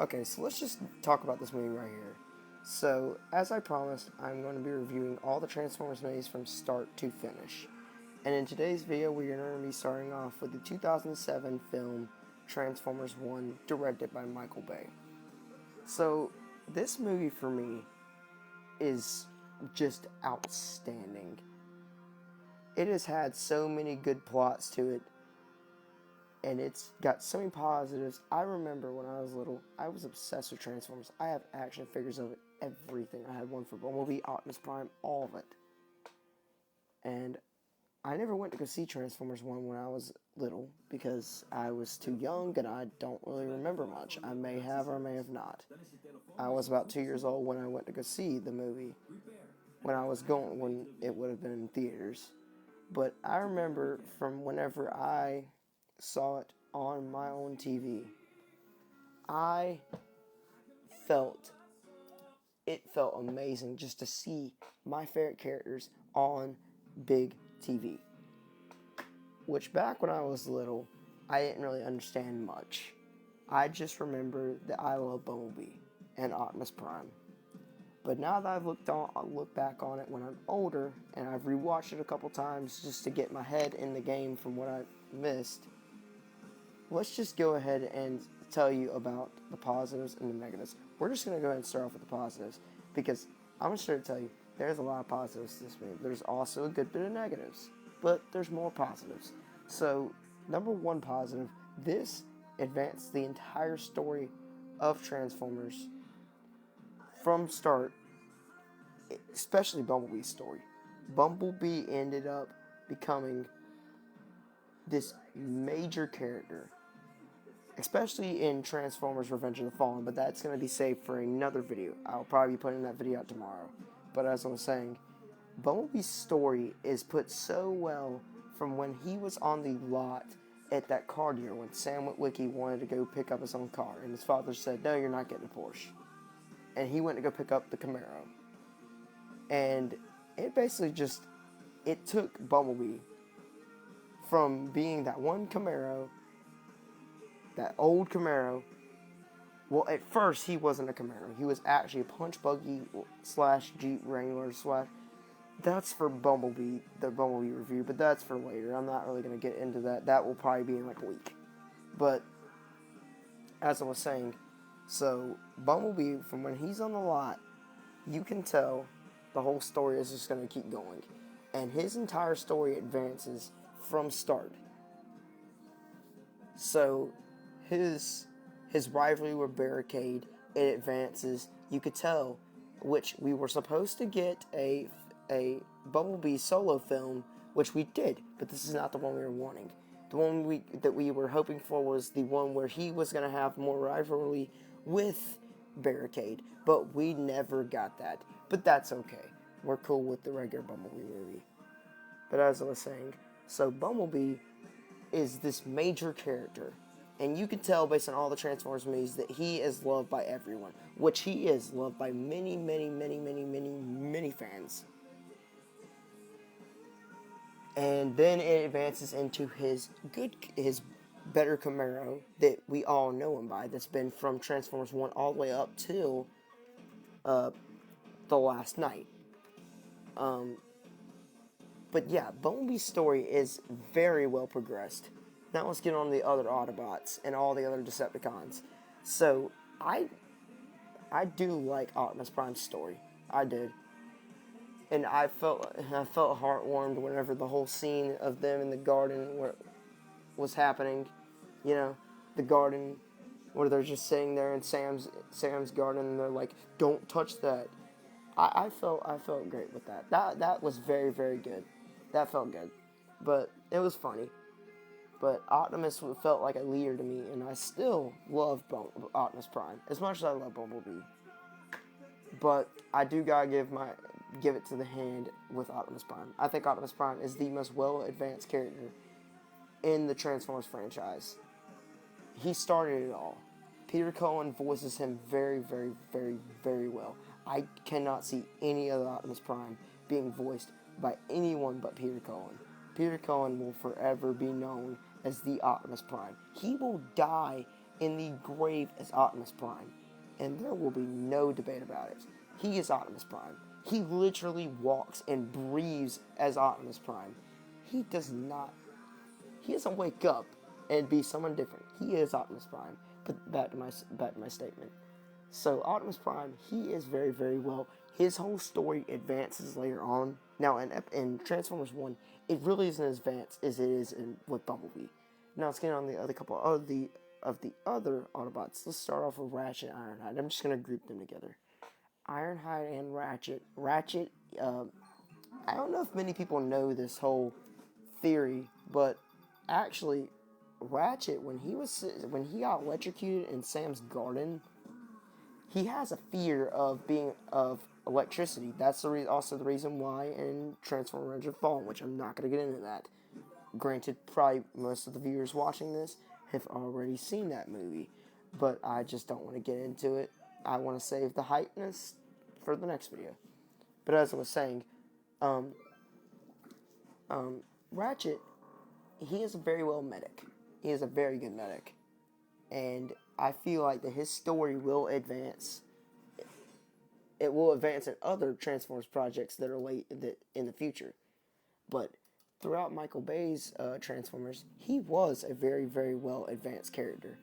Okay, so let's just talk about this movie right here. So, as I promised, I'm going to be reviewing all the Transformers movies from start to finish. And in today's video, we are going to be starting off with the 2007 film Transformers 1, directed by Michael Bay. So, this movie for me is just outstanding. It has had so many good plots to it, and it's got so many positives. I remember when I was little, I was obsessed with Transformers. I have action figures of it, everything. I had one for Bumblebee, Optimus Prime, all of it. And I never went to go see Transformers 1 when I was little because I was too young and I don't really remember much. I may have or may have not. I was about 2 years old when I went to go see the movie when it would have been in theaters. But I remember from whenever I saw it on my own TV, I felt it felt amazing just to see my favorite characters on big TV. Which back when I was little, I didn't really understand much. I just remember that I love Bumblebee and Optimus Prime. But now that I've looked back on it when I'm older, and I've rewatched it a couple times just to get my head in the game from what I missed, let's just go ahead and tell you about the positives and the negatives. We're just going to go ahead and start off with the positives because I'm going to start to tell you there's a lot of positives to this movie. There's also a good bit of negatives, but there's more positives. So, number one positive, this advanced the entire story of Transformers from start, especially Bumblebee's story. Bumblebee ended up becoming this major character, especially in Transformers Revenge of the Fallen, but that's going to be saved for another video. I'll probably be putting that video out tomorrow. But as I was saying, Bumblebee's story is put so well from when he was on the lot at that car dealer when Sam Witwicky wanted to go pick up his own car, and his father said, "No, you're not getting a Porsche." And he went to go pick up the Camaro. And it basically it took Bumblebee from being that one Camaro, that old Camaro. Well, at first he wasn't a Camaro. He was actually a punch buggy slash Jeep Wrangler slash. That's for Bumblebee, the Bumblebee review, but that's for later. I'm not really going to get into that. That will probably be in like a week. But as I was saying, so Bumblebee, from when he's on the lot, you can tell the whole story is just going to keep going. And his entire story advances from start. So his rivalry with Barricade, it advances. You could tell, which we were supposed to get a Bumblebee solo film, which we did, but this is not the one we were wanting. The one that we were hoping for was the one where he was going to have more rivalry with Barricade, but we never got that. But that's okay. We're cool with the regular Bumblebee movie. But as I was saying, so Bumblebee is this major character, and you can tell based on all the Transformers movies that he is loved by everyone, which he is loved by many, many, many, many, many, many fans. And then it advances into his better Camaro that we all know him by. That's been from Transformers 1 all the way up till the last night. But yeah, Bumblebee's story is very well progressed. Now let's get on the other Autobots and all the other Decepticons. So I do like Optimus Prime's story. I did. And I felt heartwarmed whenever the whole scene of them in the garden was happening. You know, the garden where they're just sitting there in Sam's garden and they're like, "Don't touch that." I felt great with that. That was very, very good. That felt good. But it was funny. But Optimus felt like a leader to me, and I still love Optimus Prime as much as I love Bumblebee. But I do gotta give it to the hand with Optimus Prime. I think Optimus Prime is the most well-advanced character in the Transformers franchise. He started it all. Peter Cullen voices him very, very, very, very well. I cannot see any other Optimus Prime being voiced by anyone but Peter Cullen. Peter Cullen will forever be known as the Optimus Prime. He will die in the grave as Optimus Prime, and there will be no debate about it. He is Optimus Prime. He literally walks and breathes as Optimus Prime. He does not. He doesn't wake up and be someone different. He is Optimus Prime. But back to my statement. So Optimus Prime, he is very, very well. His whole story advances later on. Now in Transformers 1, it really isn't as advanced as it is with Bumblebee. Now let's get on the other couple of the other Autobots. Let's start off with Ratchet and Ironhide. I'm just gonna group them together. Ironhide and Ratchet. Ratchet. I don't know if many people know this whole theory, but actually, Ratchet, when he got electrocuted in Sam's garden, he has a fear of electricity. That's also the reason why in Transformers Revenge of the Fallen, which I'm not going to get into that. Granted, probably most of the viewers watching this have already seen that movie, but I just don't want to get into it. I want to save the hypeness for the next video. But as I was saying, Ratchet, he is a very well medic. He is a very good medic. And I feel like that his story will advance. It will advance in other Transformers projects that are in the future. But throughout Michael Bay's Transformers, he was a very, very well advanced character.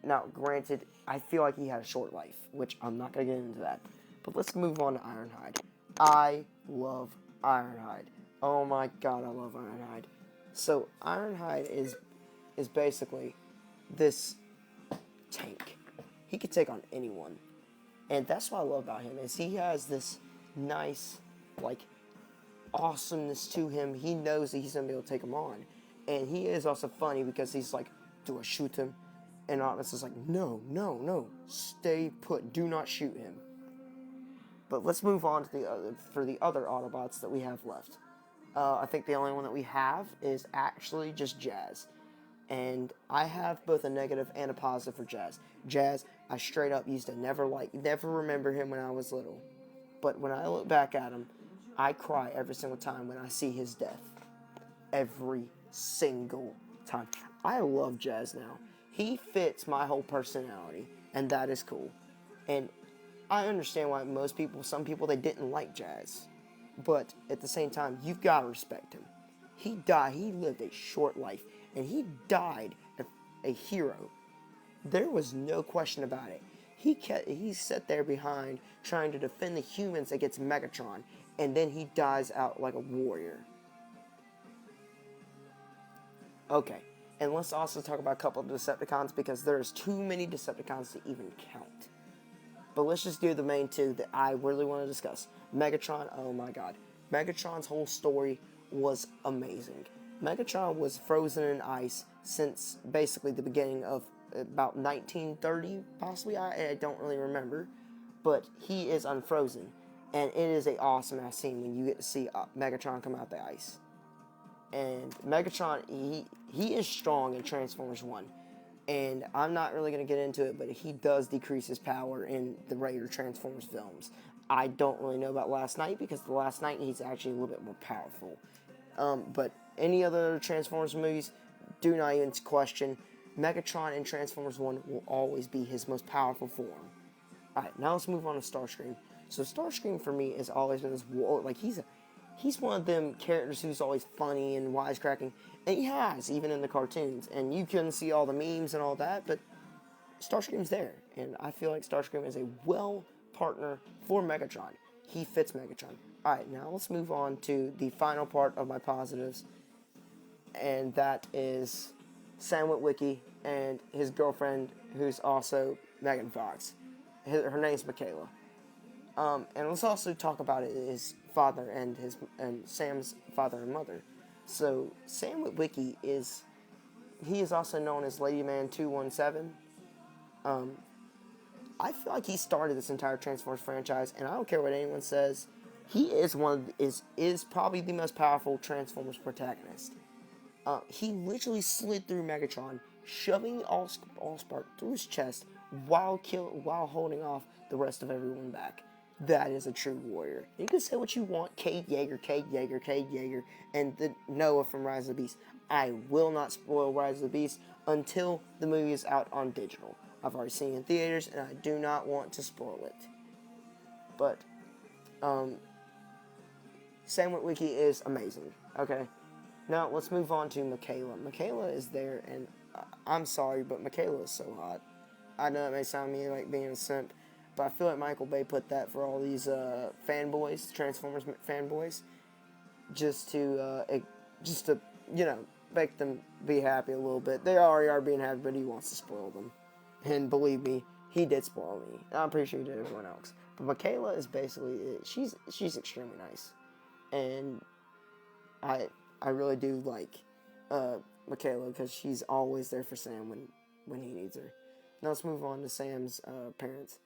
Now, granted, I feel like he had a short life, which I'm not going to get into that. But let's move on to Ironhide. I love Ironhide. Oh my god, I love Ironhide. So, Ironhide is basically this tank. He could take on anyone. And that's what I love about him, is he has this nice, awesomeness to him. He knows that he's going to be able to take him on. And he is also funny because he's like, do I shoot him? And Optimus is like, no, stay put, do not shoot him. But let's move on to the other Autobots that we have left. I think the only one that we have is actually just Jazz. And I have both a negative and a positive for Jazz. Jazz, I straight up used to never remember him when I was little. But when I look back at him, I cry every single time when I see his death. Every single time. I love Jazz now. He fits my whole personality, and that is cool. And I understand why some people, they didn't like Jazz. But at the same time, you've got to respect him. He lived a short life, and he died a hero. There was no question about it. He sat there behind trying to defend the humans against Megatron, and then he dies out like a warrior. Okay, and let's also talk about a couple of Decepticons, because there's too many Decepticons to even count. But let's just do the main two that I really want to discuss. Megatron, oh my god. Megatron's whole story was amazing. Megatron was frozen in ice since basically the beginning of about 1930, possibly. I don't really remember. But he is unfrozen. And it is an awesome ass scene when you get to see Megatron come out the ice. And Megatron, he is strong in Transformers 1. And I'm not really going to get into it, but he does decrease his power in the regular Transformers films. I don't really know about Last Night, because the Last Night he's actually a little bit more powerful. But any other Transformers movies, do not even question. Megatron in Transformers 1 will always be his most powerful form. Alright, now let's move on to Starscream. So Starscream for me has always been this he's one of them characters who's always funny and wisecracking. And he has, even in the cartoons. And you can see all the memes and all that, but Starscream's there. And I feel like Starscream is a partner for Megatron. He fits Megatron. Alright, now let's move on to the final part of my positives. And that is Sam Witwicky and his girlfriend, who's also Megan Fox. Her name's Michaela. And let's also talk about his father and Sam's father and mother. So Sam Witwicky is also known as Ladyman 217. I feel like he started this entire Transformers franchise, and I don't care what anyone says. He is is probably the most powerful Transformers protagonist. He literally slid through Megatron, shoving Allspark through his chest while holding off the rest of everyone back. That is a true warrior. You can say what you want, Cade Yeager, and the Noah from Rise of the Beast. I will not spoil Rise of the Beast. until the movie is out on digital. I've already seen it in theaters, and I do not want to spoil it. But, Sam Witwicky is amazing, okay? Now, let's move on to Michaela. Michaela is there, and I'm sorry, but Michaela is so hot. I know it may sound me like being a simp, but I feel like Michael Bay put that for all these fanboys, Transformers fanboys, just to, make them be happy a little bit. They already are being happy, but he wants to spoil them. And believe me, he did spoil me. I'm pretty sure he did everyone else. But Michaela is basically, she's extremely nice. And I really do like Michaela, because she's always there for Sam when he needs her. Now let's move on to Sam's parents.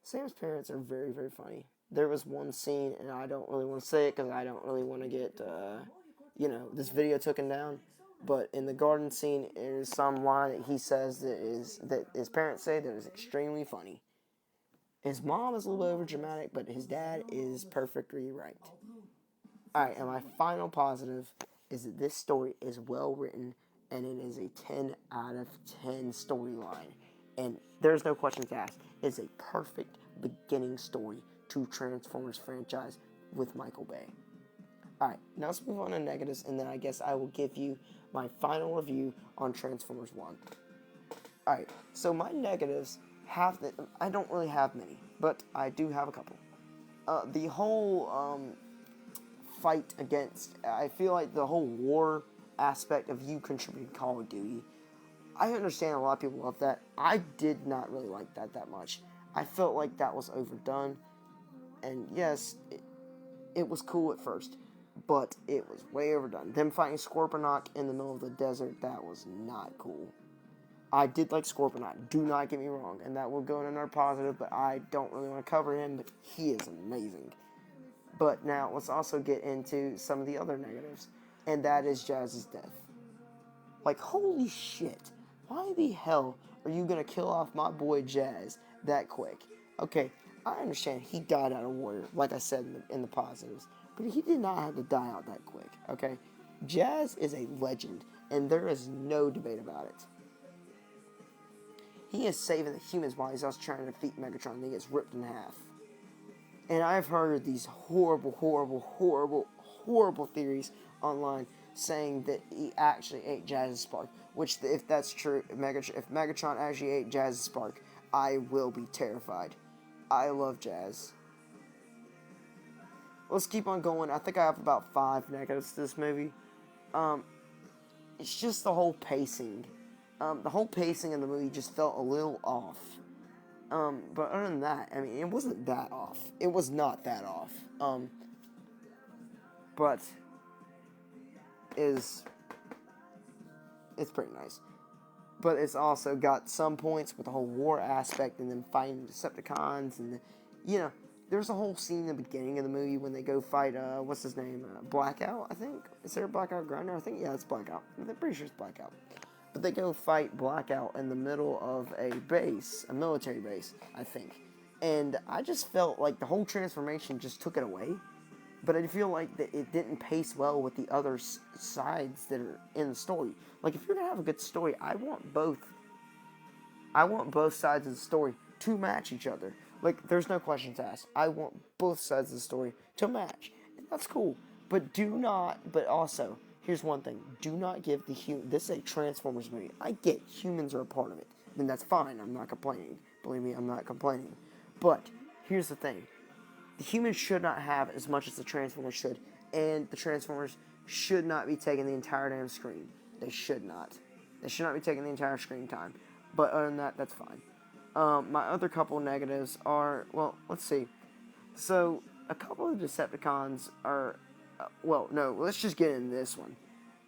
Sam's parents are very, very funny. There was one scene, and I don't really want to say it because I don't really want to get, this video taken down. But in the garden scene, there's some line that he says that his parents say that is extremely funny. His mom is a little bit over dramatic, but his dad is perfectly right. Alright, and my final positive is that this story is well written, and it is a 10 out of 10 storyline. And there's no questions asked. It's a perfect beginning story to Transformers franchise with Michael Bay. Alright, now let's move on to negatives, and then I guess I will give you my final review on Transformers 1. Alright, so my negatives I don't really have many, but I do have a couple. The whole fight against, I feel like the whole war aspect of you contributing Call of Duty, I understand a lot of people love that. I did not really like that much. I felt like that was overdone, and yes, it was cool at first, but it was way overdone. Them fighting Scorponok in the middle of the desert, that was not cool. I did like Scorponok, do not get me wrong, and that will go in another positive, but I don't really want to cover him, but he is amazing. But now, let's also get into some of the other negatives, and that is Jazz's death. Like, holy shit, why the hell are you going to kill off my boy Jazz that quick? Okay, I understand he died out of Warrior, like I said in the positives, but he did not have to die out that quick, okay? Jazz is a legend, and there is no debate about it. He is saving the humans while he's also trying to defeat Megatron, and he gets ripped in half. And I've heard these horrible theories online saying that he actually ate Jazz's spark. Which, if that's true, if Megatron actually ate Jazz's spark, I will be terrified. I love Jazz. Let's keep on going. I think I have about 5 negatives to this movie. It's just the whole pacing. The whole pacing of the movie just felt a little off. But other than that, I mean, it wasn't that off. It was not that off. But it's pretty nice. But it's also got some points with the whole war aspect and then fighting Decepticons and there's a whole scene in the beginning of the movie when they go fight, what's his name? Blackout, I think? Is there a Blackout Grinder? I think, yeah, it's Blackout. I'm pretty sure it's Blackout. But they go fight Blackout in the middle of a base, a military base, I think. And I just felt like the whole transformation just took it away. But I feel like that it didn't pace well with the other sides that are in the story. Like, if you're going to have a good story, I want both sides of the story to match each other. Like, there's no questions asked. I want both sides of the story to match. And that's cool. But also, here's one thing. Do not give this is a Transformers movie. I get humans are a part of it. Then that's fine. I'm not complaining. Believe me, I'm not complaining. But, here's the thing. The humans should not have as much as the Transformers should. And the Transformers should not be taking the entire damn screen. They should not. They should not be taking the entire screen time. But other than that, that's fine. My other couple negatives are, well, let's see. So, a couple of Decepticons are, let's just get into this one.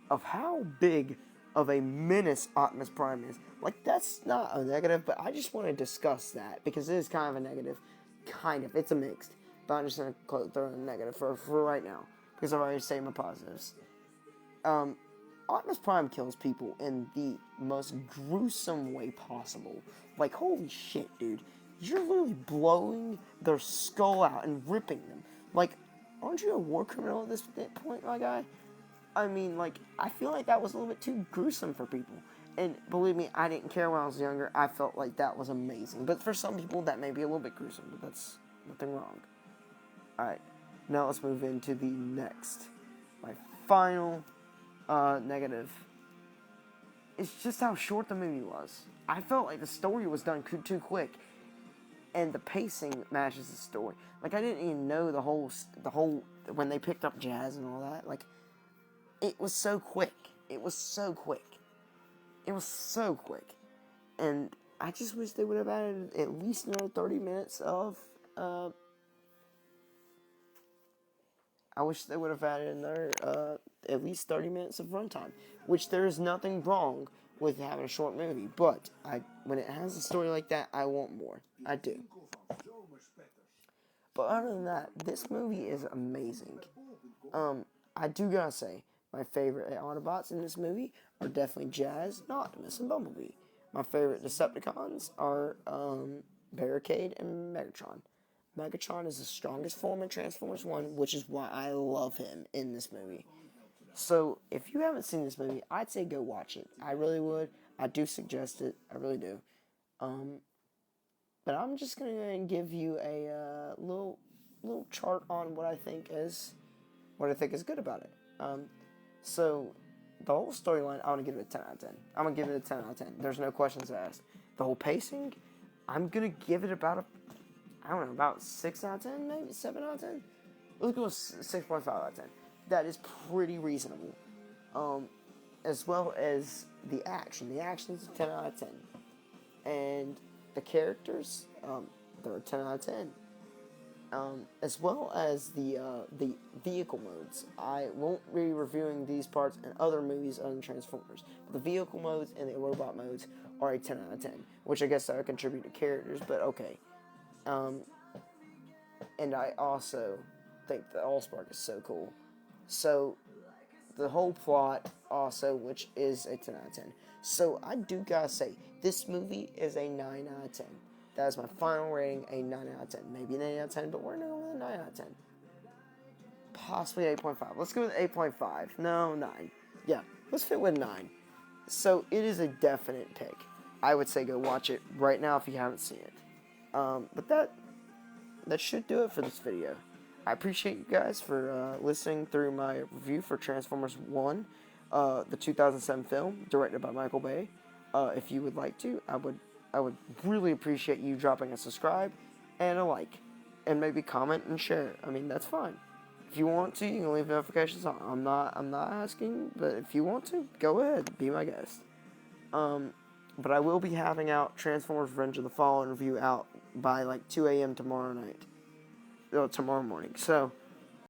Of how big of a menace Optimus Prime is. Like, that's not a negative, but I just want to discuss that, because it is kind of a negative. Kind of. It's a mixed. But I'm just going to throw in a negative for right now, because I've already said my positives. Optimus Prime kills people in the most gruesome way possible. Like, holy shit, dude. You're literally blowing their skull out and ripping them. Like, aren't you a war criminal at this point, my guy? I mean, like, I feel like that was a little bit too gruesome for people. And believe me, I didn't care when I was younger. I felt like that was amazing. But for some people, that may be a little bit gruesome, but that's nothing wrong. Alright, now let's move into the next. My final negative. It's just how short the movie was. I felt like the story was done too quick. And the pacing matches the story. Like, I didn't even know the whole, when they picked up Jazz and all that. Like, it was so quick. It was so quick. It was so quick. And I just wish they would have added at least another 30 minutes of, I wish they would have added another, at least 30 minutes of runtime. Which there is nothing wrong with having a short movie. But, when it has a story like that, I want more. I do. But other than that, this movie is amazing. I do gotta say, my favorite Autobots in this movie are definitely Jazz, Optimus, and Bumblebee. My favorite Decepticons are Barricade and Megatron. Megatron is the strongest form in Transformers 1, which is why I love him in this movie. So, if you haven't seen this movie, I'd say go watch it. I really would. I do suggest it. I really do. But I'm just going to give you a little chart on what I think is good about it. So, the whole storyline, I want to give it a 10 out of 10. I'm going to give it a 10 out of 10. There's no questions asked. The whole pacing, I'm going to give it about about 6 out of 10, maybe 7 out of 10. Let's go with 6.5 out of 10. That is pretty reasonable. As well as the action. The action is a 10 out of 10. And the characters, they're a 10 out of 10. As well as the vehicle modes. I won't be reviewing these parts in other movies other than Transformers. But the vehicle modes and the robot modes are a 10 out of 10. Which I guess that would contribute to characters, but okay. And I also think the Allspark is so cool. So, the whole plot also, which is a 10 out of 10. So, I do gotta say, this movie is a 9 out of 10. That is my final rating, a 9 out of 10. Maybe an 8 out of 10, but we're gonna go with a 9 out of 10. Possibly 8.5. Let's go with 8.5. No, 9. Yeah, let's fit with 9. So, it is a definite pick. I would say go watch it right now if you haven't seen it. But that should do it for this video. I appreciate you guys for listening through my review for Transformers 1, the 2007 film, directed by Michael Bay. If you would like to, I would really appreciate you dropping a subscribe and a like, and maybe comment and share. I mean, that's fine. If you want to, you can leave notifications on. I'm not asking, but if you want to, go ahead, be my guest. But I will be having out Transformers Revenge of the Fallen review out by like 2 a.m. tomorrow morning. So,